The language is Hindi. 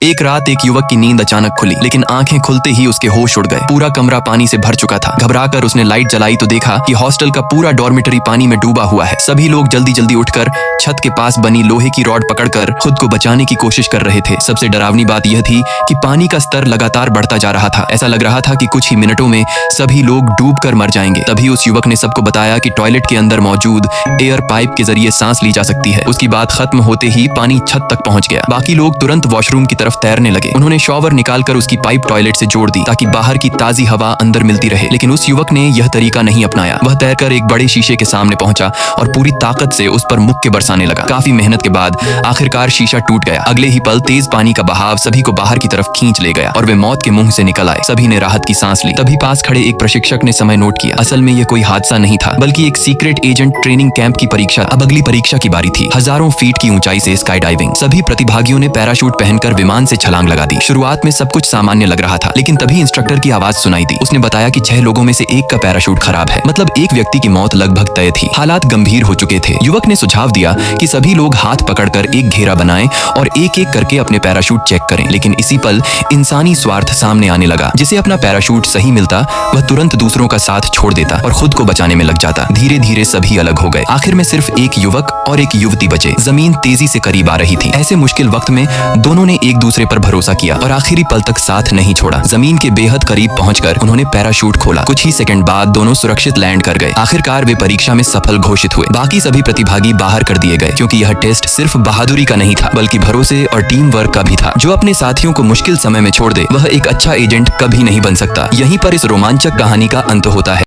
एक रात एक युवक की नींद अचानक खुली, लेकिन आंखें खुलते ही उसके होश उड़ गए। पूरा कमरा पानी से भर चुका था। घबराकर उसने लाइट जलाई तो देखा कि हॉस्टल का पूरा डॉर्मेटरी पानी में डूबा हुआ है। सभी लोग जल्दी जल्दी उठकर छत के पास बनी लोहे की रॉड पकड़कर खुद को बचाने की कोशिश कर रहे थे। सबसे डरावनी बात यह थी कि पानी का स्तर लगातार बढ़ता जा रहा था। ऐसा लग रहा था कि कुछ ही मिनटों में सभी लोग डूब कर मर जाएंगे। तभी उस युवक ने सबको बताया कि टॉयलेट के अंदर मौजूद एयर पाइप के जरिए सांस ली जा सकती है। उसकी बात खत्म होते ही पानी छत तक पहुंच गया। बाकी लोग तुरंत वॉशरूम की तरफ तैरने लगे। उन्होंने शॉवर निकालकर उसकी पाइप टॉयलेट से जोड़ दी ताकि बाहर की ताजी हवा अंदर मिलती रहे। लेकिन उस युवक ने यह तरीका नहीं अपनाया। वह तैरकर एक बड़े शीशे के सामने पहुंचा और पूरी ताकत से उस पर मुक्के बरसाने लगा। काफी मेहनत के बाद आखिरकार शीशा टूट गया। अगले ही पल तेज पानी का बहाव सभी को बाहर की तरफ खींच ले गया और वे मौत के मुंह से निकल आए। सभी ने राहत की सांस ली। तभी पास खड़े एक प्रशिक्षक ने समय नोट किया। असल में यह कोई हादसा नहीं था, बल्कि एक सीक्रेट एजेंट ट्रेनिंग कैंप की परीक्षा। अब अगली परीक्षा की बारी थी। हजारों फीट की ऊंचाई से स्काई डाइविंग। सभी प्रतिभागियों ने पैराशूट पहनकर विमान से छलांग लगा दी। शुरुआत में सब कुछ सामान्य लग रहा था, लेकिन तभी इंस्ट्रक्टर की आवाज सुनाई दी। उसने बताया कि 6 लोगों में से एक का पैराशूट खराब है। मतलब एक व्यक्ति की मौत लगभग तय थी। हालात गंभीर हो चुके थे। युवक ने सुझाव दिया कि सभी लोग हाथ पकड़कर एक घेरा बनाएं और एक एक करके अपने पैराशूट चेक करें। लेकिन इसी पल इंसानी स्वार्थ सामने आने लगा। जिसे अपना पैराशूट सही मिलता, वह तुरंत दूसरों का साथ छोड़ देता और खुद को बचाने में लग जाता। धीरे धीरे सभी अलग हो गए। आखिर में सिर्फ एक युवक और एक युवती बचे। जमीन तेजी से करीब आ रही थी। ऐसे मुश्किल वक्त में दोनों ने एक दूसरे पर भरोसा किया और आखिरी पल तक साथ नहीं छोड़ा। जमीन के बेहद करीब पहुंचकर उन्होंने पैराशूट खोला। कुछ ही सेकंड बाद दोनों सुरक्षित लैंड कर गए। आखिरकार वे परीक्षा में सफल घोषित हुए। बाकी सभी प्रतिभागी बाहर कर दिए गए, क्योंकि यह टेस्ट सिर्फ बहादुरी का नहीं था, बल्कि भरोसे और टीम वर्क का भी था। जो अपने साथियों को मुश्किल समय में छोड़ दे, वह एक अच्छा एजेंट कभी नहीं बन सकता। यहीं पर इस रोमांचक कहानी का अंत होता है।